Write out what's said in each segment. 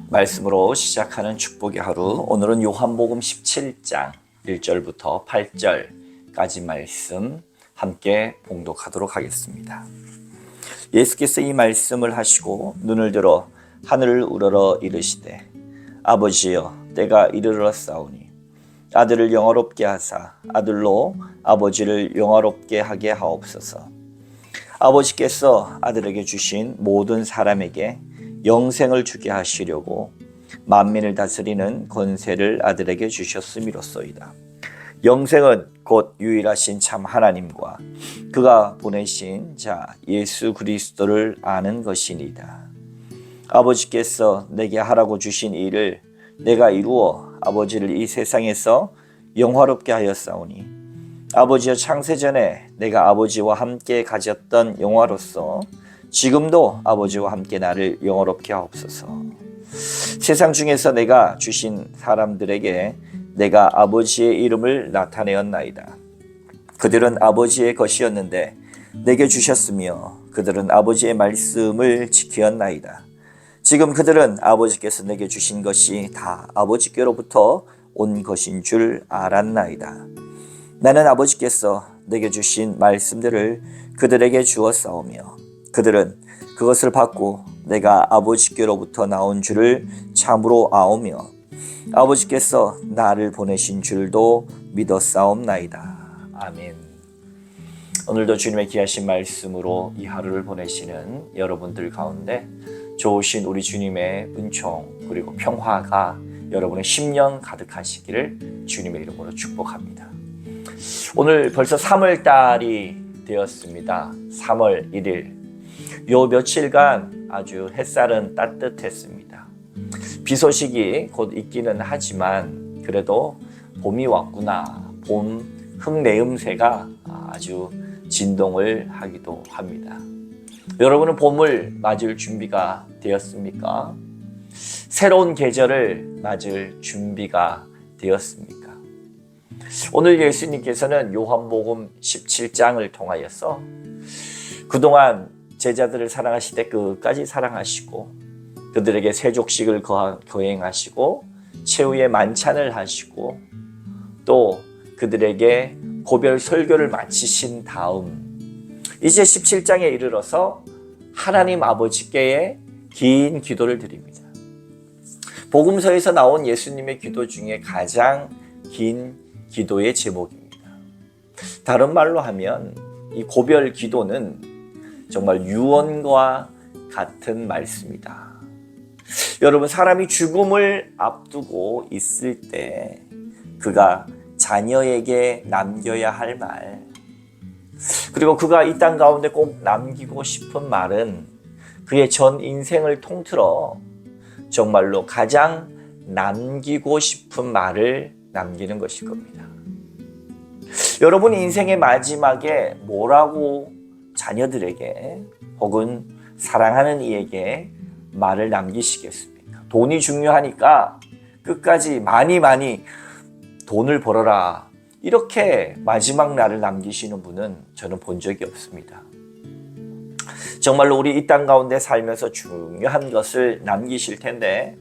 말씀으로 시작하는 축복의 하루, 오늘은 요한복음 17장 1절부터 8절까지 말씀 함께 봉독하도록 하겠습니다. 예수께서 이 말씀을 하시고 눈을 들어 하늘을 우러러 이르시되 아버지여 때가 이르렀사오니 아들을 영화롭게 하사 아들로 아버지를 영화롭게 하게 하옵소서. 아버지께서 아들에게 주신 모든 사람에게 영생을 주게 하시려고 만민을 다스리는 권세를 아들에게 주셨음이로소이다. 영생은 곧 유일하신 참 하나님과 그가 보내신 자 예수 그리스도를 아는 것이니이다. 아버지께서 내게 하라고 주신 일을 내가 이루어 아버지를 이 세상에서 영화롭게 하였사오니 아버지여 창세전에 내가 아버지와 함께 가졌던 영화로서 지금도 아버지와 함께 나를 영화롭게 하옵소서. 세상 중에서 내가 주신 사람들에게 내가 아버지의 이름을 나타내었나이다. 그들은 아버지의 것이었는데 내게 주셨으며 그들은 아버지의 말씀을 지키었나이다. 지금 그들은 아버지께서 내게 주신 것이 다 아버지께로부터 온 것인 줄 알았나이다. 나는 아버지께서 내게 주신 말씀들을 그들에게 주었사오며 그들은 그것을 받고 내가 아버지께로부터 나온 줄을 참으로 아오며 아버지께서 나를 보내신 줄도 믿었사옵나이다. 아멘. 오늘도 주님의 귀하신 말씀으로 이 하루를 보내시는 여러분들 가운데 좋으신 우리 주님의 은총 그리고 평화가 여러분의 심령 가득하시기를 주님의 이름으로 축복합니다. 오늘 벌써 3월 달이 되었습니다. 3월 1일. 요 며칠간 아주 햇살은 따뜻했습니다. 비 소식이 곧 있기는 하지만 그래도 봄이 왔구나. 봄 흙내음새가 아주 진동을 하기도 합니다. 여러분은 봄을 맞을 준비가 되었습니까? 새로운 계절을 맞을 준비가 되었습니까? 오늘 예수님께서는 요한복음 17장을 통하여서 그동안 제자들을 사랑하시되 끝까지 사랑하시고 그들에게 세족식을 거행하시고 최후의 만찬을 하시고 또 그들에게 고별 설교를 마치신 다음 이제 17장에 이르러서 하나님 아버지께의 긴 기도를 드립니다. 복음서에서 나온 예수님의 기도 중에 가장 긴 기도의 제목입니다. 다른 말로 하면 이 고별 기도는 정말 유언과 같은 말씀이다. 여러분, 사람이 죽음을 앞두고 있을 때 그가 자녀에게 남겨야 할 말, 그리고 그가 이 땅 가운데 꼭 남기고 싶은 말은 그의 전 인생을 통틀어 정말로 가장 남기고 싶은 말을 남기는 것일 겁니다. 여러분 인생의 마지막에 뭐라고 자녀들에게 혹은 사랑하는 이에게 말을 남기시겠습니까? 돈이 중요하니까 끝까지 많이 돈을 벌어라 이렇게 마지막 날을 남기시는 분은 저는 본 적이 없습니다. 정말로 우리 이 땅 가운데 살면서 중요한 것을 남기실 텐데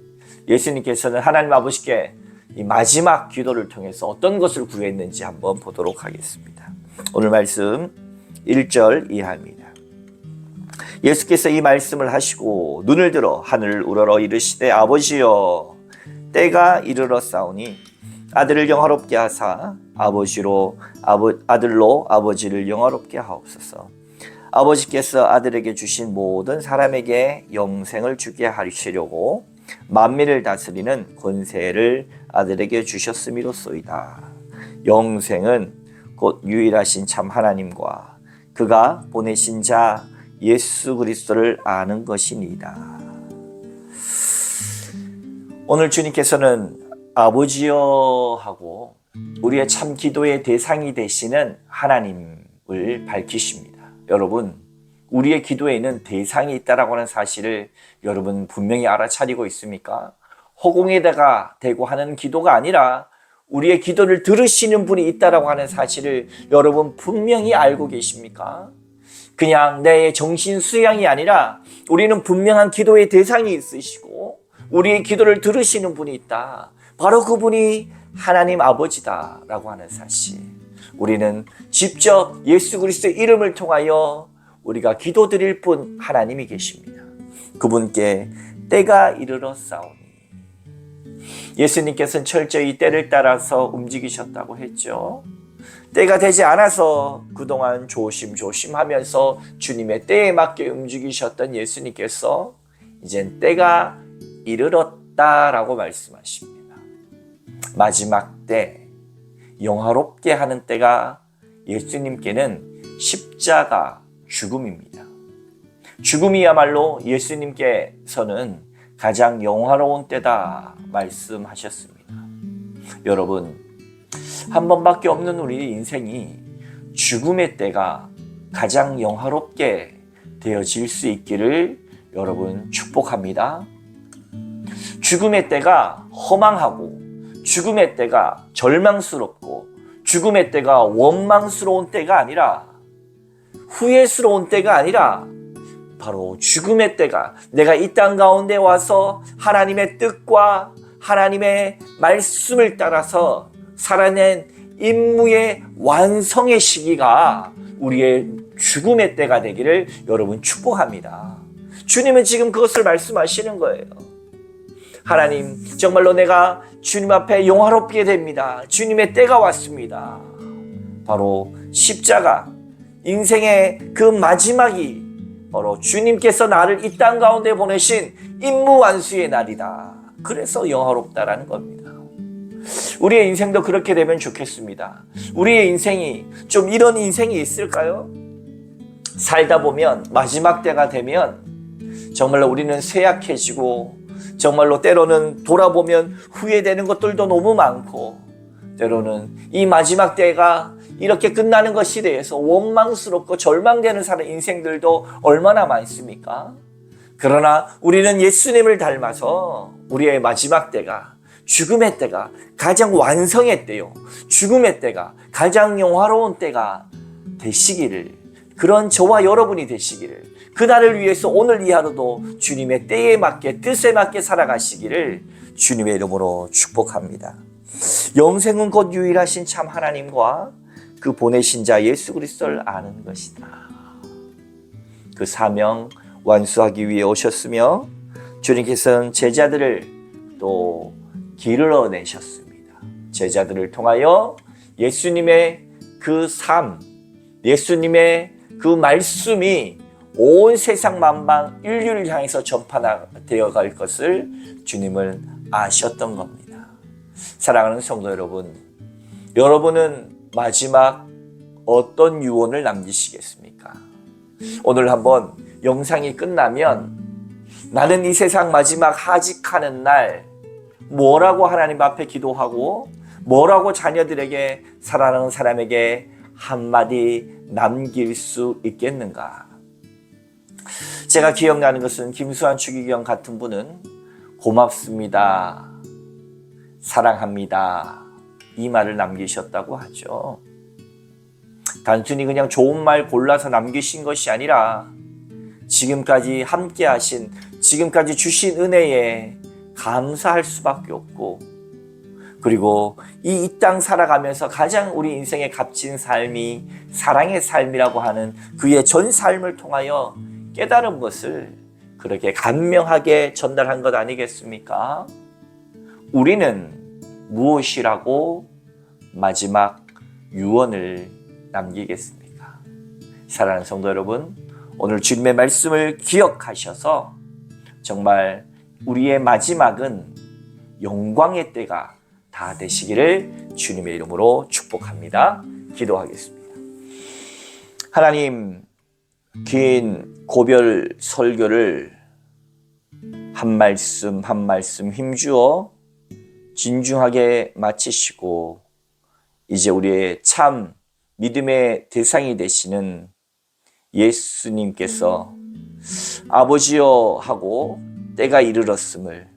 예수님께서는 하나님 아버지께 이 마지막 기도를 통해서 어떤 것을 구했는지 한번 보도록 하겠습니다. 오늘 말씀 1절 이하입니다. 예수께서 이 말씀을 하시고 눈을 들어 하늘을 우러러 이르시되 아버지여 때가 이르렀사오니 아들을 영화롭게 하사 아들로 아버지를 영화롭게 하옵소서. 아버지께서 아들에게 주신 모든 사람에게 영생을 주게 하시려고 만민을 다스리는 권세를 아들에게 주셨음이로소이다. 영생은 곧 유일하신 참 하나님과 그가 보내신 자 예수 그리스도를 아는 것이니이다. 오늘 주님께서는 아버지여 하고 우리의 참 기도의 대상이 되시는 하나님을 밝히십니다. 여러분, 우리의 기도에는 대상이 있다라고 하는 사실을 여러분 분명히 알아차리고 있습니까? 허공에다가 대고 하는 기도가 아니라 우리의 기도를 들으시는 분이 있다라고 하는 사실을 여러분 분명히 알고 계십니까? 그냥 내 정신 수양이 아니라 우리는 분명한 기도의 대상이 있으시고 우리의 기도를 들으시는 분이 있다. 바로 그분이 하나님 아버지다라고 하는 사실. 우리는 직접 예수 그리스도의 이름을 통하여 우리가 기도드릴 분 하나님이 계십니다. 그분께 때가 이르렀사오니. 예수님께서는 철저히 때를 따라서 움직이셨다고 했죠. 때가 되지 않아서 그동안 조심조심하면서 주님의 때에 맞게 움직이셨던 예수님께서 이젠 때가 이르렀다라고 말씀하십니다. 마지막 때, 영화롭게 하는 때가 예수님께는 십자가 죽음입니다. 죽음이야말로 예수님께서는 가장 영화로운 때다 말씀하셨습니다. 여러분, 한 번밖에 없는 우리 인생이 죽음의 때가 가장 영화롭게 되어질 수 있기를 여러분 축복합니다. 죽음의 때가 허망하고 죽음의 때가 절망스럽고 죽음의 때가 원망스러운 때가 아니라 후회스러운 때가 아니라 바로 죽음의 때가 내가 이 땅 가운데 와서 하나님의 뜻과 하나님의 말씀을 따라서 살아낸 임무의 완성의 시기가 우리의 죽음의 때가 되기를 여러분 축복합니다. 주님은 지금 그것을 말씀하시는 거예요. 하나님, 정말로 내가 주님 앞에 영화롭게 됩니다. 주님의 때가 왔습니다. 바로 십자가, 인생의 그 마지막이 바로 주님께서 나를 이 땅 가운데 보내신 임무 완수의 날이다. 그래서 영화롭다라는 겁니다. 우리의 인생도 그렇게 되면 좋겠습니다. 우리의 인생이 좀 이런 인생이 있을까요? 살다 보면 마지막 때가 되면 정말로 우리는 쇠약해지고 정말로 때로는 돌아보면 후회되는 것들도 너무 많고 때로는 이 마지막 때가 이렇게 끝나는 것에 대해서 원망스럽고 절망되는 사람 인생들도 얼마나 많습니까? 그러나 우리는 예수님을 닮아서 우리의 마지막 때가 죽음의 때가 가장 완성의 때요. 죽음의 때가 가장 영화로운 때가 되시기를 그런 저와 여러분이 되시기를 그날을 위해서 오늘 이 하루도 주님의 때에 맞게 뜻에 맞게 살아가시기를 주님의 이름으로 축복합니다. 영생은 곧 유일하신 참 하나님과 그 보내신 자 예수 그리스도를 아는 것이다. 그 사명 완수하기 위해 오셨으며 주님께서는 제자들을 또 길러내셨습니다. 제자들을 통하여 예수님의 그 삶, 예수님의 그 말씀이 온 세상 만방 인류를 향해서 전파되어 갈 것을 주님을 아셨던 겁니다. 사랑하는 성도 여러분, 여러분은 마지막 어떤 유언을 남기시겠습니까? 오늘 한번 영상이 끝나면 나는 이 세상 마지막 하직하는 날 뭐라고 하나님 앞에 기도하고 뭐라고 자녀들에게 사랑하는 사람에게 한마디 남길 수 있겠는가? 제가 기억나는 것은 김수환 추기경 같은 분은 고맙습니다, 사랑합니다 이 말을 남기셨다고 하죠. 단순히 그냥 좋은 말 골라서 남기신 것이 아니라 지금까지 함께 하신, 지금까지 주신 은혜에 감사할 수밖에 없고, 그리고 이 땅 살아가면서 가장 우리 인생에 값진 삶이 사랑의 삶이라고 하는 그의 전 삶을 통하여 깨달은 것을 그렇게 간명하게 전달한 것 아니겠습니까? 우리는 무엇이라고 마지막 유언을 남기겠습니까? 사랑하는 성도 여러분, 오늘 주님의 말씀을 기억하셔서 정말 우리의 마지막은 영광의 때가 다 되시기를 주님의 이름으로 축복합니다. 기도하겠습니다. 하나님, 긴 고별 설교를 한 말씀 한 말씀 힘주어 진중하게 마치시고 이제 우리의 참 믿음의 대상이 되시는 예수님께서 아버지여 하고 때가 이르렀음을,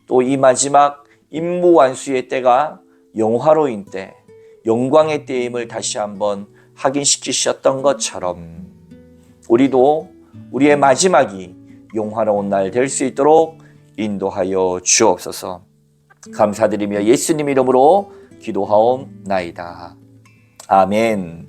또 이 마지막 임무 완수의 때가 영화로운 때, 영광의 때임을 다시 한번 확인시키셨던 것처럼 우리도 우리의 마지막이 영화로운 날 될 수 있도록 인도하여 주옵소서. 감사드리며 예수님 이름으로 기도하옵나이다. 아멘.